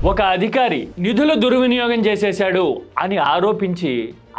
ఒక అధికారి నిధుల దుర్వినియోగం చేసేశాడు అని ఆరోపించి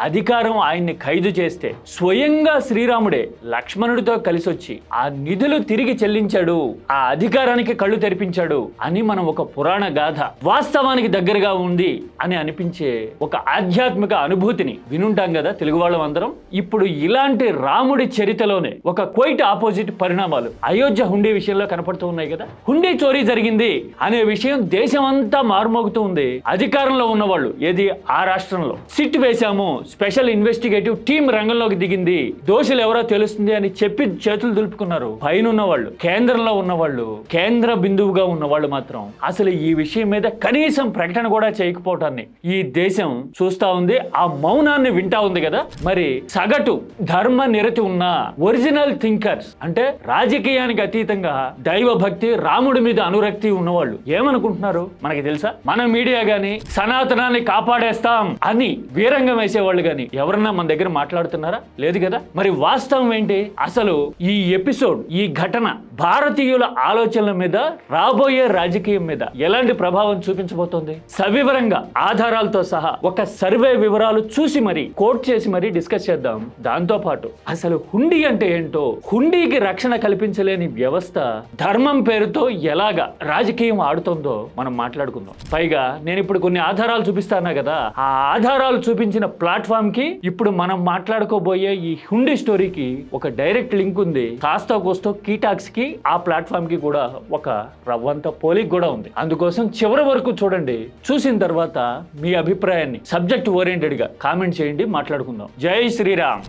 అధికారం ఆయన్ని ఖైదు చేస్తే స్వయంగా శ్రీరాముడే లక్ష్మణుడితో కలిసి వచ్చి ఆ నిధులు తిరిగి చెల్లించాడు, ఆ అధికారానికి కళ్ళు తెరిపించాడు అని మనం ఒక పురాణ గాథ వాస్తవానికి దగ్గరగా ఉంది అని అనిపించే ఒక ఆధ్యాత్మిక అనుభూతిని వినుంటాం కదా తెలుగు వాళ్ళం అందరం. ఇప్పుడు ఇలాంటి రాముడి చరిత్రలోనే ఒక క్వైట్ ఆపోజిట్ పరిణామాలు అయోధ్య హుండీ విషయంలో కనపడుతూ ఉన్నాయి కదా. హుండీ చోరీ జరిగింది అనే విషయం దేశమంతా మారుమోగుతూ ఉంది. అధికారంలో ఉన్నవాళ్ళు ఏది ఆ రాష్ట్రంలో సిట్ వేశాము, స్పెషల్ ఇన్వెస్టిగేటివ్ టీం రంగంలోకి దిగింది, దోషులు ఎవరో తెలుస్తుంది అని చెప్పి చేతులు దులుపుకున్నారు. పైన ఉన్నవాళ్ళు, కేంద్రంలో ఉన్నవాళ్ళు, కేంద్ర బిందువుగా ఉన్నవాళ్ళు మాత్రం అసలు ఈ విషయం మీద కనీసం ప్రకటన కూడా చేయకపోవటాన్ని ఈ దేశం చూస్తా ఉంది, ఆ మౌనాన్ని వింటా ఉంది కదా. మరి సగటు ధర్మ నిరతి ఉన్న ఒరిజినల్ థింకర్స్ అంటే రాజకీయానికి అతీతంగా దైవ భక్తి, రాముడి మీద అనురక్తి ఉన్నవాళ్ళు ఏమనుకుంటున్నారు మనకి తెలుసా? మన మీడియా గాని సనాతనాన్ని కాపాడేస్తాం అని వీరంగం వేసేవాళ్ళు గాని ఎవరన్నా మన దగ్గర మాట్లాడుతున్నారా? లేదు కదా. మరి వాస్తవం ఏంటి? అసలు ఈ ఎపిసోడ్, ఈ ఘటన భారతీయుల ఆలోచనల మీద, రాబోయే రాజకీయం మీద ఎలాంటి ప్రభావం చూపించబోతోంది? సవివరంగా ఆధారాలతో సహా ఒక సర్వే వివరాలు చూసి మరి కోట్ చేసి మరి డిస్కస్ చేద్దాం. దాంతో పాటు అసలు హుండీ అంటే ఏంటో, హుండీకి రక్షణ కల్పించలేని వ్యవస్థ ధర్మం పేరుతో ఎలాగా రాజకీయం ఆడుతుందో మనం మాట్లాడుకుందాం. పైగా నేను ఇప్పుడు కొన్ని ఆధారాలు చూపిస్తానా కదా, ఆ ఆధారాలు చూపించిన ప్లాట్ఫామ్ కి ఇప్పుడు మనం మాట్లాడుకోబోయే ఈ హుండీ స్టోరీకి ఒక డైరెక్ట్ లింక్ ఉంది. కాస్త కోస్తో కీటాక్స్ కి ఆ ప్లాట్ఫామ్ కి కూడా ఒక రవ్వంత పోలిక కూడా ఉంది. అందుకోసం చివరి వరకు చూడండి. చూసిన తర్వాత మీ అభిప్రాయాన్ని సబ్జెక్ట్ ఓరియంటెడ్ గా కామెంట్ చేయండి, మాట్లాడుకుందాం. జై శ్రీరామ్.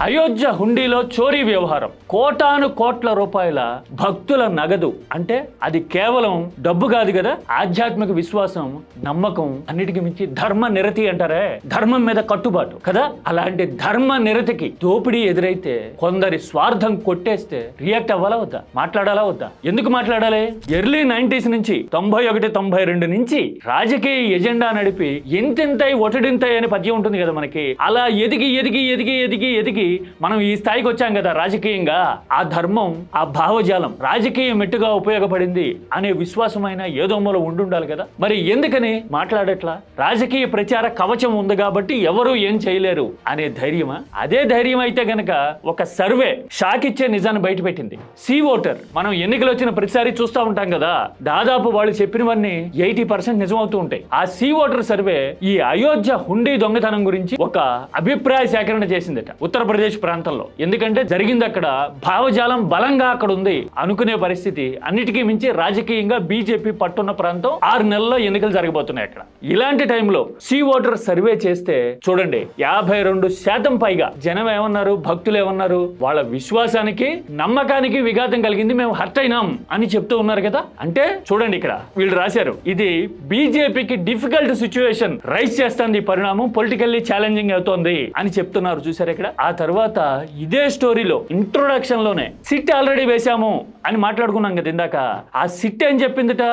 అయోధ్య హుండీలో చోరీ వ్యవహారం. కోటాను కోట్ల రూపాయల భక్తుల నగదు, అంటే అది కేవలం డబ్బు కాదు కదా, ఆధ్యాత్మిక విశ్వాసం, నమ్మకం, అన్నిటికీ మించి ధర్మ నిరతి అంటారే, ధర్మం మీద కట్టుబాటు కదా. అలాంటి ధర్మ నిరతికి దోపిడీ ఎదురైతే కొందరి స్వార్థం కొట్టేస్తే రియాక్ట్ అవ్వాలా వద్దా? మాట్లాడాలా వద్దా? ఎందుకు మాట్లాడాలి? ఎర్లీ 90s నుంచి 91, 92 నుంచి రాజకీయ ఎజెండా నడిపి ఇంతింతై ఒటడింతై అనే పద్యం ఉంటుంది కదా మనకి. అలా ఎదిగి ఎదిగి ఎదిగి ఎదిగి ఎదిగి మనం ఈ స్థాయికి వచ్చాం కదా రాజకీయంగా. ఆ ధర్మం, ఆ భావజాలం రాజకీయం మెట్టుగా ఉపయోగపడింది అనే విశ్వాసమైన ఏదో మూల ఉండుండాలి కదా. మరి ఎందుకని మాట్లాడట్లా? రాజకీయ ప్రచార కవచం ఉంది కాబట్టి ఎవరు ఏం చేయలేరు అనే ధైర్యమా? అదే ధైర్యం అయితే గనక ఒక సర్వే షాక్ ఇచ్చే నిజాన్ని బయటపెట్టింది. సీ ఓటర్ మనం ఎన్నికలు వచ్చిన ప్రతిసారి చూస్తూ ఉంటాం కదా, దాదాపు వాళ్ళు చెప్పినవన్నీ 80% నిజమవుతూ ఉంటాయి. ఆ సీ ఓటర్ సర్వే ఈ అయోధ్య హుండీ దొంగతనం గురించి ఒక అభిప్రాయ సేకరణ చేసిందట ఉత్తరప్రదేశ్ ప్రాంతంలో. ఎందుకంటే జరిగింది అక్కడ, భావజాలం బలంగా అక్కడ ఉంది అనుకునే పరిస్థితి. అన్నిటికీ మించి రాజకీయంగా బీజేపీ పట్టున్న ప్రాంతం. 6 నెలల్లో ఎన్నికలు జరగబోతున్నాయి అక్కడ. ఇలాంటి టైంలో సీ ఓటర్ సర్వే చేస్తే చూడండి 52% పైగా జనం ఏమన్నారు, భక్తులు ఏమన్నారు, వాళ్ళ విశ్వాసానికి, నమ్మకానికి విఘాతం కలిగింది, మేము హర్ట్ అయినాం అని చెప్తూ ఉన్నారు కదా. అంటే చూడండి ఇక్కడ వీళ్ళు రాశారు, ఇది బీజేపీకి డిఫికల్ట్ సిచ్యువేషన్ రైజ్ చేస్తుంది, ఈ పరిణామం పొలిటికల్లీ ఛాలెంజింగ్ అవుతోంది అని చెప్తున్నారు. చూసారు ఇక్కడ. ఆ తర్వాత ఇదే స్టోరీలో ఇంట్రొడక్షన్ లోనే సిట్ ఆల్రెడీ వేశాము అని మాట్లాడుకున్నాం కదా ఇందాక. ఆ సిట్ ఏం చెప్పిందిట?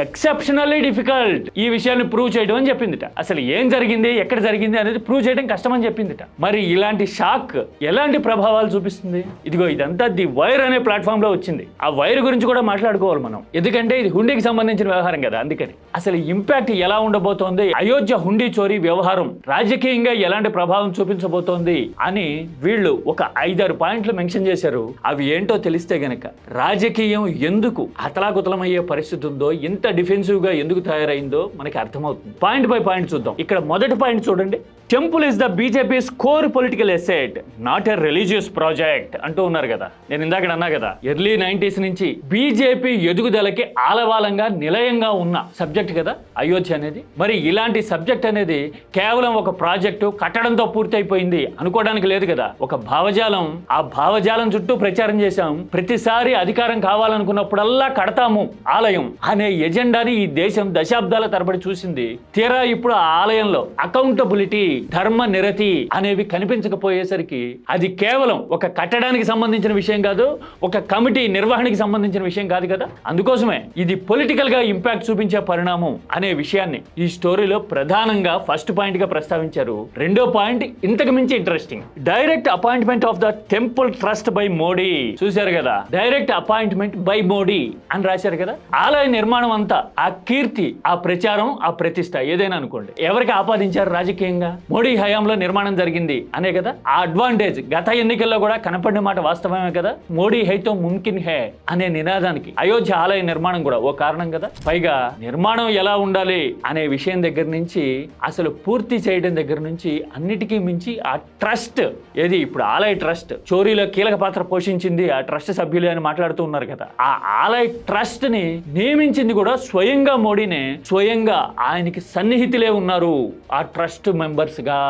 ఎక్సెప్షనల్లీ డిఫికల్ట్ ఈ విషయాన్ని ప్రూవ్ చేయడం అని చెప్పిందిట. అసలు ఏం జరిగింది, ఎక్కడ జరిగింది అనేది ప్రూవ్ చేయడం కష్టం అని చెప్పిందిట. మరి ఇలాంటి షాక్ ఎలాంటి ప్రభావాలు చూపిస్తుంది? ఇదిగో ఇదంతా ది వైర్ అనే ప్లాట్ఫామ్ లో వచ్చింది. ఆ వైర్ గురించి కూడా మాట్లాడుకోవాలి మనం, ఎందుకంటే ఇది హుండీకి సంబంధించిన వ్యవహారం కదా. అందుకని అసలు ఇంపాక్ట్ ఎలా ఉండబోతోంది, అయోధ్య హుండీ చోరీ వ్యవహారం రాజకీయంగా ఎలాంటి ప్రభావం చూపించబోతోంది అని వీళ్ళు ఒక 5-6 పాయింట్లు మెన్షన్ చేశారు. అవి ఏంటో తెలిస్తే గనక రాజకీయం ఎందుకు అతలాకుతలమయ్యే పరిస్థితి ఉందో, ఇంత డిఫెన్సివ్ గా ఎందుకు తయారైందో మనకి అర్థమవుతుంది. పాయింట్ బై పాయింట్ చూద్దాం. ఇక్కడ మొదటి పాయింట్ చూడండి. Temple is the BJP's core political asset, not a religious project అంటూ ఉన్నారు కదా. నేను ఇందాక అన్నా కదా, ఎర్లీ 90s నుంచి బీజేపీ ఎదుగుదలకి ఆలవాలంగా నిలయంగా ఉన్న సబ్జెక్ట్ కదా అయోధ్య అనేది. మరి ఇలాంటి సబ్జెక్ట్ అనేది కేవలం ఒక ప్రాజెక్టు కట్టడంతో పూర్తి అయిపోయింది అనుకోవడానికి లేదు కదా. ఒక భావజాలం, ఆ భావజాలం చుట్టూ ప్రచారం చేశాం. ప్రతిసారి అధికారం కావాలనుకున్నప్పుడల్లా కడతాము ఆలయం అనే ఎజెండాని ఈ దేశం దశాబ్దాల తరబడి చూసింది. తీరా ఇప్పుడు ఆ ఆలయంలో అకౌంటబిలిటీ ధర్మ నిరతి అనేవి కనిపించకపోయేసరికి అది కేవలం ఒక కట్టడానికి సంబంధించిన విషయం కాదు, ఒక కమిటీ నిర్వహణకి సంబంధించిన విషయం కాదు కదా. అందుకోసమే ఇది పొలిటికల్ గా ఇంపాక్ట్ చూపించే పరిణామం అనే విషయాన్ని ఈ స్టోరీలో ప్రధానంగా ఫస్ట్ పాయింట్ గా ప్రస్తావించారు. రెండో పాయింట్ ఇంతకు మించి interesting. Direct appointment of the temple trust by mod a. చూశారు కదా, డైరెక్ట్ అపాయింట్మెంట్ బై మోడీ అని రాశారు కదా. ఆలయ నిర్మాణం అంతా, ఆ కీర్తి, ఆ ప్రచారం, ఆ ప్రతిష్ట ఏదైనా అనుకోండి, ఎవరికి ఆపాదించారు రాజకీయంగా? మోడీ హయాంలో నిర్మాణం జరిగింది అనే కదా. ఆ అడ్వాంటేజ్ గత ఎన్నికల్లో కూడా కనపడిన మాట వాస్తవమే కదా. మోడీ హైతో ముమ్కిన్ హే అనే నినాదానికి అయోధ్య ఆలయ నిర్మాణం కూడా ఓ కారణం కదా. పైగా నిర్మాణం ఎలా ఉండాలి అనే విషయం దగ్గర నుంచి, అసలు పూర్తి చేయడం దగ్గర నుంచి అన్నిటికీ మించి ఆ ట్రస్ట్ ఏది, ఇప్పుడు ఆలయ ట్రస్ట్ చోరీలో కీలక పాత్ర పోషించింది ఆ ట్రస్ట్ సభ్యులు అని మాట్లాడుతూ ఉన్నారు కదా. ఆ ఆలయ ట్రస్ట్ ని నియమించింది కూడా స్వయంగా మోడీనే, స్వయంగా ఆయనకి సన్నిహితులే ఉన్నారు ఆ ట్రస్ట్ మెంబర్స్ గా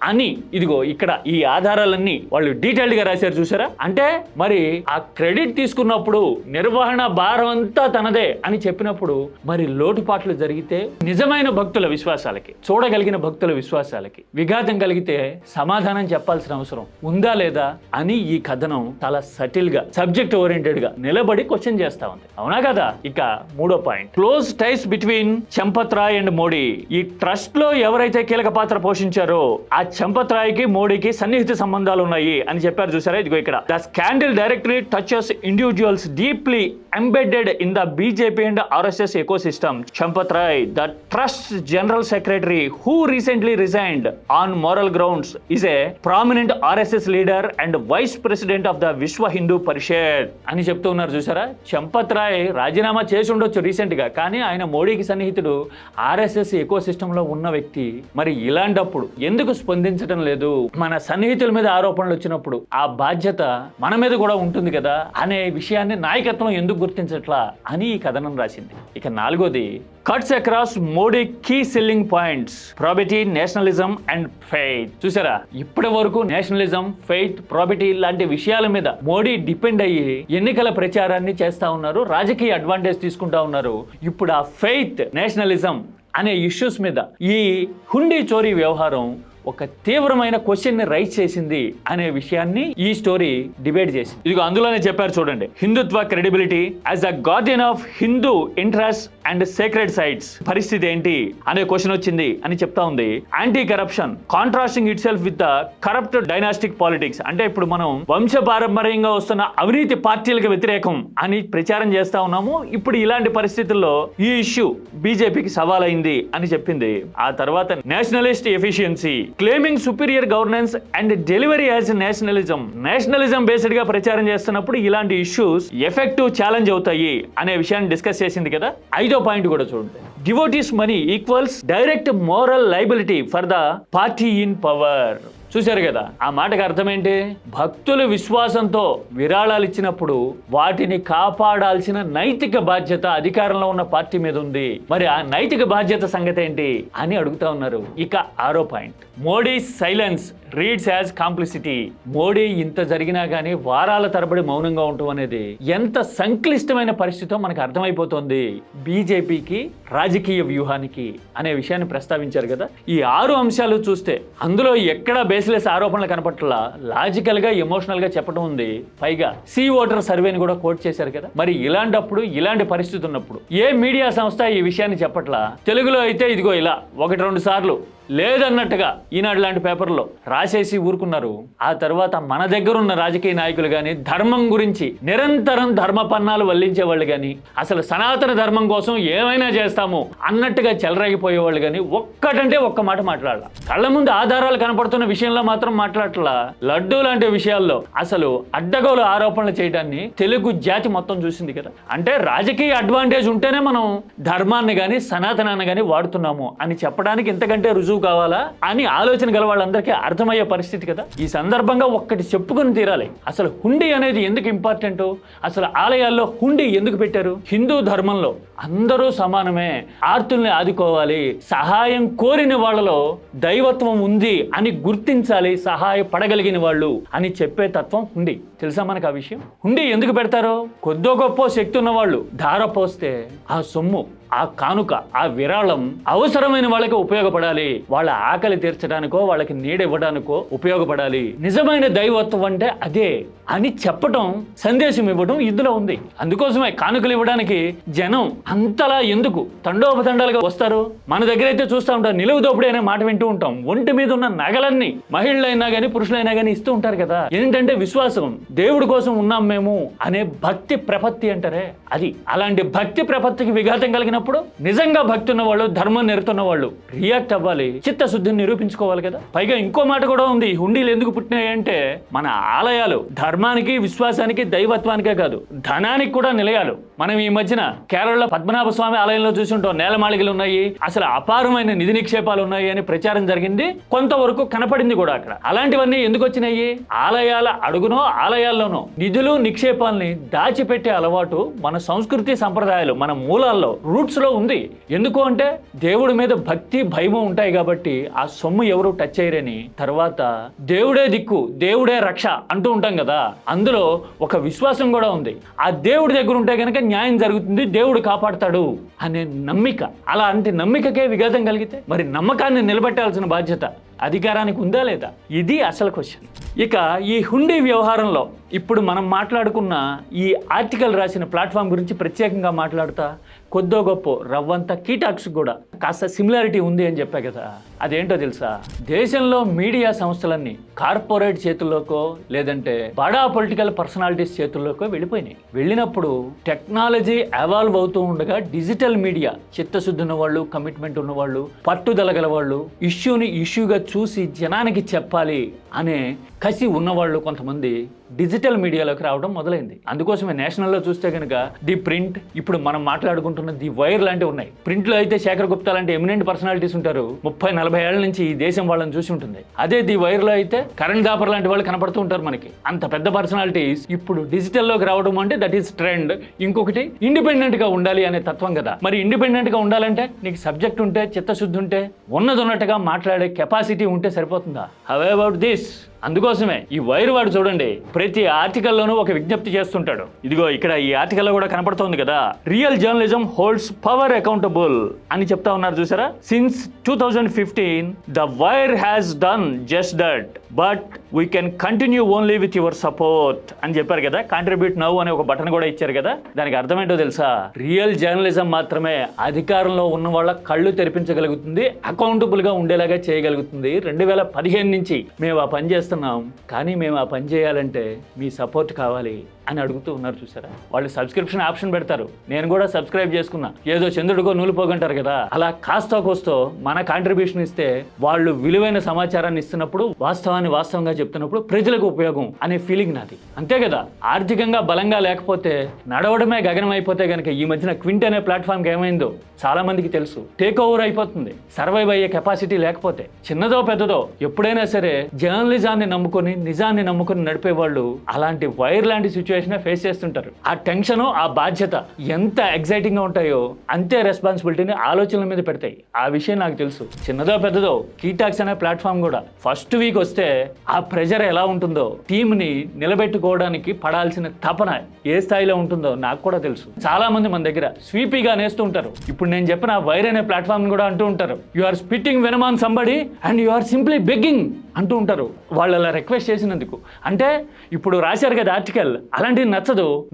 అని. ఇదిగో ఇక్కడ ఈ ఆధారాలన్నీ వాళ్ళు డీటెయిల్డ్ గా రాశారు చూసారా. అంటే మరి ఆ క్రెడిట్ తీసుకున్నప్పుడు నిర్వహణ భారం అంతా తనదే అని చెప్పినప్పుడు మరి లోటుపాట్లు జరిగితే నిజమైన భక్తుల విశ్వాసాలకి, చూడగలిగిన భక్తుల విశ్వాసాలకి విఘాతం కలిగితే సమాధానం చెప్పాల్సిన అవసరం ఉందా లేదా అని ఈ కథనం చాలా సటిల్ గా, సబ్జెక్ట్ ఓరియంటెడ్ గా నిలబడి క్వశ్చన్ చేస్తా ఉంది. అవునా కదా. ఇక మూడో point, close ties between Champat Rai and Modi. ఈ ట్రస్ట్ లో ఎవరైతే కీలక పాత్ర పోషించారో ఆ చంపత్ రాయ్కి మోడీకి సన్నిహిత సంబంధాలు ఉన్నాయి అని చెప్పారు చూసారా. ఇదిగో ఇక్కడ, the scandal directly touches individuals deeply embedded in the BJP and RSS ecosystem. Champat Rai, the trust general secretary who recently resigned on moral grounds, is a prominent RSS leader and vice president of the Vishwa Hindu పరిషత్ అని చెప్తూ ఉన్నారు చూసారా. చంపత్ రాయ్ రాజీనామా చేసి ఉండొచ్చు recent గా, కానీ ఆయన మోడీకి సన్నిహితుడు, ఆర్ఎస్ఎస్ ఎకో సిస్టమ్ లో ఉన్న వ్యక్తి. మరి ఇలాంటప్పుడు ఎందుకు స్పందించడం లేదు? మన సన్నిహితుల మీద ఆరోపణలు వచ్చినప్పుడు ఆ బాధ్యత మన మీద కూడా ఉంటుంది కదా అనే విషయాన్ని నాయకత్వం ఎందుకు గుర్తించట్లా అని ఈ కథనం రాసింది. ఇక నాలుగోది, cuts across Modi key selling points, probity, nationalism and faith. చూసారా, ఇప్పటి వరకు నేషనలిజం, ఫెయిత్, ప్రాబిటీ లాంటి విషయాల మీద మోడీ డిపెండ్ అయ్యి ఎన్నికల ప్రచారాన్ని చేస్తా ఉన్నారు, రాజకీయ అడ్వాంటేజ్ తీసుకుంటా ఉన్నారు. ఇప్పుడు ఆ ఫెయిత్, నేషనలిజం అనే ఇష్యూస్ మీద ఈ హుండీ చోరీ వ్యవహారం ఒక తీవ్రమైన క్వశ్చన్ ని రైజ్ చేసింది అనే విషయాన్ని ఈ స్టోరీ డిబేట్ చేసింది. ఇదిగో అందులోనే చెప్పారు చూడండి, Hindutva credibility as the guardian of Hindu interest and sacred sites పరిస్థితి ఏంటి అనే క్వశ్చన్ వచ్చింది అని చెప్తా ఉంది. Anti corruption contrasting itself with the corrupt dynastic politics. అంటే ఇప్పుడు మనం వంశపారంపర్యంగా వస్తున్న అవినీతి పార్టీలకు వ్యతిరేకం అని ప్రచారం చేస్తా ఉన్నాము. ఇప్పుడు ఇలాంటి పరిస్థితుల్లో ఈ ఇష్యూ బీజేపీకి సవాలైంది అని చెప్పింది. ఆ తర్వాత Nationalist efficiency, claiming superior governance and delivery as nationalism based గా ప్రచారం చేస్తున్నప్పుడు ఇలాంటి ఇష్యూస్ ఎఫెక్టివ్ ఛాలెంజ్ అవుతాయి అనే విషయాన్ని డిస్కస్ చేసింది కదా. ఐదో పాయింట్ కూడా చూడండి, devotees money equals direct moral liability for the party in power. చూశారు కదా, ఆ మాటకు అర్థం ఏంటి? భక్తులు విశ్వాసంతో విరాళాలు ఇచ్చినప్పుడు వాటిని కాపాడాల్సిన నైతిక బాధ్యత అధికారంలో ఉన్న పార్టీ మీద ఉంది. మరి ఆ నైతిక బాధ్యత సంగతి ఏంటి అని అడుగుతా ఉన్నారు. ఇక ఆరో point, Modi silence reads as complicity. Modi ఇంత జరిగినా కానీ వారాల తరబడి మౌనంగా ఉండటం అనేది ఎంత సంక్లిష్టమైన పరిస్థితో మనకు అర్థమైపోతుంది బీజేపీకి, రాజకీయ వ్యూహానికి అనే విషయాన్ని ప్రస్తావించారు కదా. ఈ 6 అంశాలు చూస్తే అందులో ఎక్కడ బేస్లెస్ ఆరోపణలు కనపట్లా, లాజికల్ గా, ఎమోషనల్ గా చెప్పడం ఉంది. పైగా సీ ఓటర్ సర్వేని కూడా కోట్ చేశారు కదా. మరి ఇలాంటప్పుడు, ఇలాంటి పరిస్థితి ఉన్నప్పుడు ఏ మీడియా సంస్థ ఈ విషయాన్ని చెప్పట్లా? తెలుగులో అయితే ఇదిగో ఇలా 1-2 సార్లు లేదన్నట్టుగా ఈనాడు లాంటి పేపర్లో రాసేసి ఊరుకున్నారు. ఆ తర్వాత మన దగ్గర ఉన్న రాజకీయ నాయకులు కానీ ధర్మం గురించి నిరంతరం ధర్మపన్నాలు వల్లించే వాళ్ళు కానీ, అసలు సనాతన ధర్మం కోసం ఏమైనా చేస్తాము అన్నట్టుగా చెలరేగిపోయేవాళ్ళు కానీ ఒక్కటంటే ఒక్క మాట మాట్లాడాల. కళ్ళ ముందు ఆధారాలు కనపడుతున్న విషయంలో మాత్రం మాట్లాడట్లా. లడ్డూ లాంటి విషయాల్లో అసలు అడ్డగోలు ఆరోపణలు చేయడాన్ని తెలుగు జాతి మొత్తం చూసింది కదా. అంటే రాజకీయ అడ్వాంటేజ్ ఉంటేనే మనం ధర్మాన్ని కానీ సనాతనాన్ని కానీ వాడుతున్నాము అని చెప్పడానికి ఇంతకంటే రుజువు కావాలా అని ఆలోచన గల వాళ్ళందరికీ అర్థమయ్యే పరిస్థితి కదా. ఈ సందర్భంగా ఒక్కటి చెప్పుకొని తీరాలి, అసలు హుండీ అనేది ఎందుకు ఇంపార్టెంట్, అసలు ఆలయాల్లో హుండీ ఎందుకు పెట్టారు? హిందూ ధర్మంలో అందరూ సమానమే, ఆర్తుల్ని ఆదుకోవాలి, సహాయం కోరిన వాళ్ళలో దైవత్వం ఉంది అని గుర్తించాలి, సహాయపడగలిగిన వాళ్ళు అని చెప్పే తత్వం హుండీ. తెలుసా మనకు ఆ విషయం? హుండీ ఎందుకు పెడతారో? కొద్దో గొప్ప శక్తి ఉన్న వాళ్ళు ధార పోస్తే ఆ సొమ్ము, ఆ కానుక, ఆ విరాళం అవసరమైన వాళ్ళకి ఉపయోగపడాలి. వాళ్ళ ఆకలి తీర్చడానికో, వాళ్ళకి నీడ ఇవ్వడానికో ఉపయోగపడాలి. నిజమైన దైవత్వం అంటే అదే అని చెప్పటం, సందేశం ఇవ్వడం ఇందులో ఉంది. అందుకోసమే కానుకలు ఇవ్వడానికి జనం అంతలా ఎందుకు తండోపతండాలుగా వస్తారు? మన దగ్గర అయితే చూస్తూ ఉంటాం, నిలువు దోపిడీ అనే మాట వింటూ ఉంటాం. ఒంటి మీద ఉన్న నగలన్నీ మహిళలైనా కానీ పురుషులైనా కానీ ఇస్తూ ఉంటారు కదా. ఏంటంటే విశ్వాసం, దేవుడి కోసం ఉన్నాం మేము అనే భక్తి ప్రపత్తి అంటారే అది. అలాంటి భక్తి ప్రపత్తికి విఘాతం కలిగినప్పుడు నిజంగా భక్తి ఉన్న వాళ్ళు, ధర్మం నెరుతున్న వాళ్ళు రియాక్ట్ అవ్వాలి, చిత్తశుద్ధిని నిరూపించుకోవాలి కదా. పైగా ఇంకో మాట కూడా ఉంది. హుండీలు ఎందుకు పుట్టినాయి అంటే మన ఆలయాలు ధర్మానికి, విశ్వాసానికి, దైవత్వానికే కాదు ధనానికి కూడా నిలయాలు. మనం ఈ మధ్యన కేరళలో పద్మనాభ స్వామి ఆలయంలో చూసుంటాం, నేలమాళిగలు ఉన్నాయి, అసలు అపారమైన నిధి నిక్షేపాలు ఉన్నాయి అని ప్రచారం జరిగింది. కొంతవరకు కనపడింది కూడా అక్కడ. అలాంటివన్నీ ఎందుకు వచ్చినాయి? ఆలయాల అడుగునో ఆలయాల్లోనో నిధులు నిక్షేపాలని దాచిపెట్టే అలవాటు మన సంస్కృతి సంప్రదాయాలు, మన మూలాల్లో, రూట్స్ లో ఉంది. ఎందుకు అంటే దేవుడి మీద భక్తి భయము ఉంటాయి కాబట్టి ఆ సొమ్ము ఎవరు టచ్ చేయరని. తర్వాత దేవుడే దిక్కు, దేవుడే రక్ష అంటూ ఉంటాం కదా, అందులో ఒక విశ్వాసం కూడా ఉంది. ఆ దేవుడి దగ్గర ఉంటే కనుక న్యాయం జరుగుతుంది, దేవుడు కాపాడతాడు అనే నమ్మిక. అలాంటి నమ్మికకే విఘాతం కలిగితే మరి నమ్మకాన్ని నిలబెట్టాల్సిన బాధ్యత అధికారానికి ఉందా లేదా? ఇది అసలు క్వశ్చన్. ఇక ఈ హుండీ వ్యవహారంలో ఇప్పుడు మనం మాట్లాడుకున్న ఈ ఆర్టికల్ రాసిన ప్లాట్ఫామ్ గురించి ప్రత్యేకంగా మాట్లాడుతా కొద్దో గొప్ప రవ్వంత కీటాక్స్ కూడా కాస్త సిమిలారిటీ ఉంది అని చెప్పా కదా. అదేంటో తెలుసా? దేశంలో మీడియా సంస్థలన్నీ కార్పొరేట్ చేతుల్లోకో లేదంటే బడా పొలిటికల్ పర్సనాలిటీస్ చేతుల్లోకో వెళ్ళిపోయినాయి. వెళ్ళినప్పుడు టెక్నాలజీ ఎవాల్వ్ అవుతూ ఉండగా డిజిటల్ మీడియా చిత్తశుద్ధి ఉన్నవాళ్ళు, కమిట్మెంట్ ఉన్నవాళ్ళు, పట్టుదల గల వాళ్ళు, ఇష్యూని ఇష్యూగా చూసి జనానికి చెప్పాలి అనే కసి ఉన్నవాళ్ళు కొంతమంది డిజిటల్ మీడియాలోకి రావడం మొదలైంది. అందుకోసమే నేషనల్లో చూస్తే కనుక ది ప్రింట్, ఇప్పుడు మనం మాట్లాడుకుంటున్న ది వైర్ లాంటివి ఉన్నాయి. ప్రింట్లో అయితే శేఖర్ గుప్తా లాంటి ఎమినెంట్ పర్సనాలిటీస్ ఉంటారు, 30-40 ఏళ్ల నుంచి ఈ దేశం వాళ్ళని చూసి ఉంటుంది. అదే ది వైర్లో అయితే కరణ్ దాపర్ లాంటి వాళ్ళు కనపడుతూ ఉంటారు మనకి. అంత పెద్ద పర్సనాలిటీస్ ఇప్పుడు డిజిటల్లోకి రావడం అంటే దట్ ఈస్ ట్రెండ్. ఇంకొకటి ఇండిపెండెంట్ గా ఉండాలి అనే తత్వం కదా. మరి ఇండిపెండెంట్ గా ఉండాలంటే నీకు సబ్జెక్ట్ ఉంటే, చిత్తశుద్ధి ఉంటే, ఉన్నట్టుగా మాట్లాడే కెపాసిటీ ఉంటే సరిపోతుందా? How about this? అందుకోసమే ఈ వైర్ వాడు చూడండి ప్రతి ఆర్టికల్లోనూ ఒక విజ్ఞప్తి చేస్తుంటాడు. ఇదిగో ఇక్కడ ఈ ఆర్టికల్లో కూడా కనపడుతోంది కదా, real journalism holds power accountable అని చెప్తా ఉన్నారు చూసారా. Since 2015 the wire has done just that but we can continue only with your support అని చెప్పారు కదా. కాంట్రిబ్యూట్ నౌ అనే ఒక బటన్ కూడా ఇచ్చారు కదా. దానికి అర్థం ఏంటో తెలుసా? రియల్ జర్నలిజం మాత్రమే అధికారంలో ఉన్న వాళ్ళ కళ్ళు తెరిపించగలుగుతుంది, అకౌంటబుల్ గా ఉండేలాగా చేయగలుగుతుంది. 2015 నుంచి మేము ఆ పని చేస్తున్నాం, కానీ మేము ఆ పని చేయాలంటే మీ సపోర్ట్ కావాలి అని అడుగుతూ ఉన్నారు చూసారా. వాళ్ళు సబ్స్క్రిప్షన్ ఆప్షన్ పెడతారు, నేను కూడా సబ్స్క్రైబ్ చేసుకున్నా, ఏదో చంద్రుడికో నూలు పోగంటారు కదా. అలా కాస్తో కోస్తో మన కాంట్రిబ్యూషన్ ఇస్తే వాళ్ళు విలువైన సమాచారాన్ని ఇస్తున్నప్పుడు, వాస్తవాన్ని వాస్తవంగా చెప్తున్నప్పుడు ప్రజలకు ఉపయోగం అనే ఫీలింగ్ నాది. అంతే కదా. ఆర్థికంగా బలంగా లేకపోతే నడవడమే గగనం అయిపోతే కనుక ఈ మధ్యన క్వింట్ అనే ప్లాట్ఫామ్కి ఏమైందో చాలా మందికి తెలుసు. టేక్ ఓవర్ అయిపోతుంది సర్వైవ్ అయ్యే కెపాసిటీ లేకపోతే. చిన్నదో పెద్దదో ఎప్పుడైనా సరే జర్నలిజాన్ని నమ్ముకొని, నిజాన్ని నమ్ముకొని నడిపే వాళ్ళు అలాంటి వైర్ లాంటి సిచ్యువేషన్ ఫేస్ చేస్తుంటారు. ఆ టెన్షన్, ఆ బాధ్యత ఎంత ఎగ్జైటింగ్ గా ఉంటాయో అంతే రెస్పాన్సిబిలిటీని ఆలోచనల మీద పెడతాయి. ఆ విషయం నాకు తెలుసు. చిన్నదో పెద్దదో కీటాక్స్ అనే ప్లాట్ఫామ్ కూడా ఫస్ట్ వీక్ వస్తే ఆ ప్రెజర్ ఎలా ఉంటుందో, టీమ్ ని నిలబెట్టుకోవడానికి పడాల్సిన తపన ఏ స్థాయిలో ఉంటుందో నాకు కూడా తెలుసు. చాలా మంది మన దగ్గర స్వీపీగా నేస్తూ ఉంటారు. ఇప్పుడు నేను చెప్పిన వైర్ అనే ప్లాట్ఫామ్ కూడా అంటూ ఉంటారు, you are spitting venom on somebody and you are simply begging అంటూ ఉంటారు. వాళ్ళు అలా రిక్వెస్ట్ చేసినందుకు. అంటే ఇప్పుడు రాశారు కదా ఆర్టికల్, అలాంటిది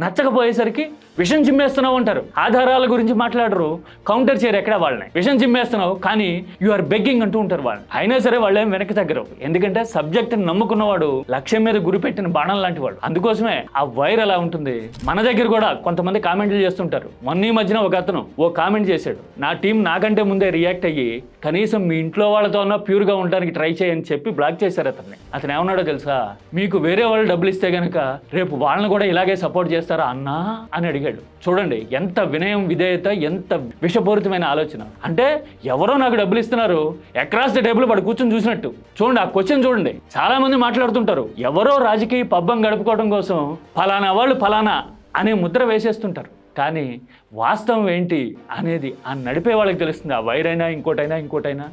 నచ్చకపోయేసరికి విషం చిమ్మేస్తున్నావు అంటారు. ఆధారాల గురించి మాట్లాడరు, కౌంటర్ చేయరు ఎక్కడ వాళ్ళని. విషం చిమ్మేస్తున్నావు కానీ యు ఆర్ బెగ్గింగ్ అంటూ ఉంటారు వాళ్ళు. అయినా సరే వాళ్ళు ఏం వెనక్కి తగ్గరు. ఎందుకంటే సబ్జెక్ట్ నమ్ముకున్నవాడు లక్ష్యం మీద గురిపెట్టిన బాణం లాంటి వాడు. అందుకోసమే ఆ వైర్ అలా ఉంటుంది. మన దగ్గర కూడా కొంతమంది కామెంట్లు చేస్తుంటారు. మొన్న ఈ మధ్యన ఒక అతను ఓ కామెంట్ చేశాడు, నా టీం నాకంటే ముందే రియాక్ట్ అయ్యి కనీసం మీ ఇంట్లో వాళ్ళతో ప్యూర్ గా ఉండడానికి ట్రై చేయని చెప్పి బ్లాక్ చేశారు అతన్ని. అతను ఏమన్నాడో తెలుసా? మీకు వేరే వాళ్ళు డబ్బులు ఇస్తే గనక రేపు వాళ్ళని కూడా ఇలాగే సపోర్ట్ చేస్తారా అన్నా అని అడిగాడు. చూడండి ఎంత వినయం, విధేయత, ఎంత విషపూరితమైన ఆలోచన. అంటే ఎవరో నాకు డబ్బులు ఇస్తున్నారు, అక్రాస్ ద టేబుల్ వాడు కూర్చొని చూసినట్టు. చూడండి ఆ క్వశ్చన్ చూడండి. చాలా మంది మాట్లాడుతుంటారు, ఎవరో రాజకీయ పబ్బం గడుపుకోవడం కోసం ఫలానా వాళ్ళు ఫలానా అనే ముద్ర వేసేస్తుంటారు. కానీ వాస్తవం ఏంటి అనేది ఆ నడిపే వాళ్ళకి తెలుస్తుంది. ఆ వైర్ అయినా ఇంకోటైనా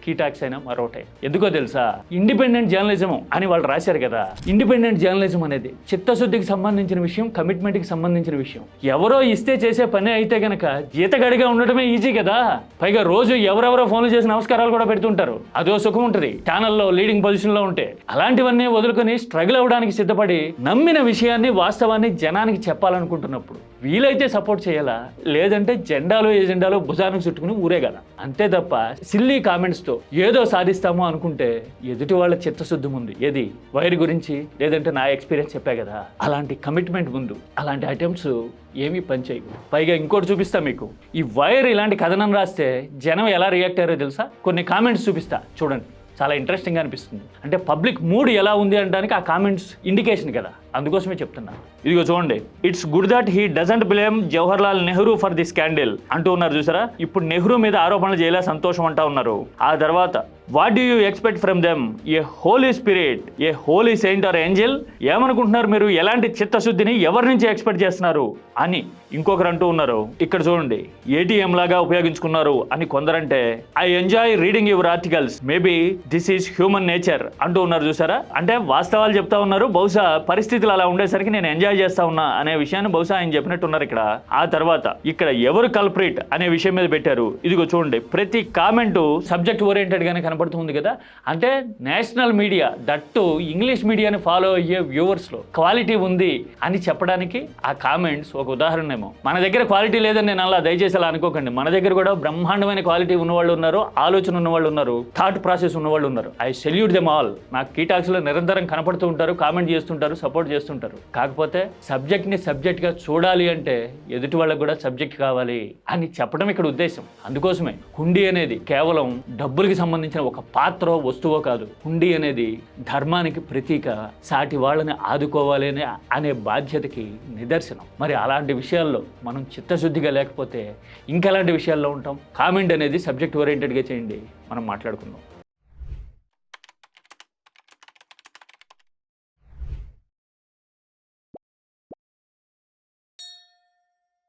కీటాక్స్ అయినా మరొకటే. ఎందుకో తెలుసా? ఇండిపెండెంట్ జర్నలిజం అని వాళ్ళు రాశారు కదా. ఇండిపెండెంట్ జర్నలిజం అనేది చిత్తశుద్ధికి సంబంధించిన విషయం, కమిట్మెంట్కి సంబంధించిన విషయం. ఎవరో ఇస్తే చేసే పని అయితే గనక జీతగడిగా ఉండటమే ఈజీ కదా. పైగా రోజు ఎవరెవరో ఫోన్లు చేసి నమస్కారాలు కూడా పెడుతుంటారు. అదో సుఖం ఉంటుంది ఛానల్లో లీడింగ్ పొజిషన్లో ఉంటే. అలాంటివన్నీ వదులుకొని స్ట్రగుల్ అవ్వడానికి సిద్ధపడి నమ్మిన విషయాన్ని, వాస్తవాన్ని జనానికి చెప్పాలనుకుంటున్నప్పుడు వీలైతే సపోర్ట్ చేయాలా, లేదంటే జెండాలో ఏజెండాలో భుజానికి చుట్టుకుని ఊరేగాల. అంతే తప్ప సిల్లీ కామెంట్స్తో ఏదో సాధిస్తామో అనుకుంటే ఎదుటి వాళ్ళ చిత్తశుద్ధి ముందు, ఏది వైర్ గురించి లేదంటే నా ఎక్స్పీరియన్స్ చెప్పా కదా, అలాంటి కమిట్మెంట్ ముందు అలాంటి అటెంప్ట్స్ ఏమీ పనిచేయవు. పైగా ఇంకోటి చూపిస్తా మీకు. ఈ వైర్ ఇలాంటి కథనం రాస్తే జనం ఎలా రియాక్ట్ అయ్యారో తెలుసా? కొన్ని కామెంట్స్ చూపిస్తా చూడండి, చాలా ఇంట్రెస్టింగ్గా అనిపిస్తుంది. అంటే పబ్లిక్ మూడ్ ఎలా ఉంది అనడానికి ఆ కామెంట్స్ ఇండికేషన్ కదా, అందుకోసమే చెప్తున్నా. ఇదిగో చూడండి. It's good that he doesn't blame Jawaharlal Nehru for the scandal అంటూ ఉన్నారు చూసారా. ఇప్పుడు నెహ్రూ మీద ఆరోపణలు చేయలే, సంతోషం అంటా ఉన్నారు. ఆ తర్వాత what do you expect from them, a holy spirit, a holy saint or angel. ఏమనుకుంటున్నారు మీరు? ఎలాంటి చిత్తశుద్ధిని ఎవరి నుంచి ఎక్స్పెక్ట్ చేస్తున్నారు అని ఇంకొకరు అంటూ ఉన్నారు. ఇక్కడ చూడండి, ఏటీఎం లాగా ఉపయోగించుకున్నారు అని కొందరంటే, I enjoy reading your articles, maybe this is human nature అంటూ ఉన్నారు చూసారా. అంటే వాస్తవాలు చెప్తా ఉన్నారు, బహుశా పరిస్థితులు అలా ఉండేసరికి నేను ఎంజాయ్ చేస్తా ఉన్నా అనే విషయాన్ని బహుశా ఆయన చెప్పినట్టున్నారు ఇక్కడ. ఆ తర్వాత ఇక్కడ ఎవరు కల్ప్రిట్ అనే విషయం మీద పెట్టారు. ఇదిగో చూడండి, ప్రతి కామెంటు సబ్జెక్ట్ ఓరియంటెడ్ గానే కనబడుతుంది కదా. అంటే నేషనల్ మీడియా, దట్టు ఇంగ్లీష్ మీడియాని ఫాలో అయ్యే వ్యూవర్స్ లో క్వాలిటీ ఉంది అని చెప్పడానికి ఆ కామెంట్స్ ఒక ఉదాహరణ ఏమో. మన దగ్గర క్వాలిటీ లేదని నేను అలా దయచేసి అలా అనుకోకండి. మన దగ్గర కూడా బ్రహ్మాండమైన క్వాలిటీ ఉన్నవాళ్ళు ఉన్నారు, ఆలోచన ఉన్నవాళ్ళు ఉన్నారు, థాట్ ప్రాసెస్ ఉన్నవాళ్ళు ఉన్నారు. I salute them all. నాకు కీటాక్స్ లో నిరంతరం కనపడుతూ ఉంటారు, కామెంట్ చేస్తుంటారు, సపోర్ట్ చేస్తుంటారు. కాకపోతే సబ్జెక్ట్ ని సబ్జెక్ట్ గా చూడాలి అంటే ఎదుటి వాళ్ళకు కూడా సబ్జెక్ట్ కావాలి అని చెప్పడం ఇక్కడ ఉద్దేశం. అందుకోసమే హుండీ అనేది కేవలం డబ్బులకి సంబంధించిన ఒక పాత్ర, వస్తువో కాదు. హుండీ అనేది ధర్మానికి ప్రతీక, సాటి వాళ్ళని ఆదుకోవాలి అనే బాధ్యతకి నిదర్శనం. మరి అలాంటి విషయాల్లో మనం చిత్తశుద్ధిగా లేకపోతే ఇంకెలాంటి విషయాల్లో ఉంటాం? కామెంట్ అనేది సబ్జెక్ట్ ఓరియంటెడ్గా చేయండి, మనం మాట్లాడుకుందాం.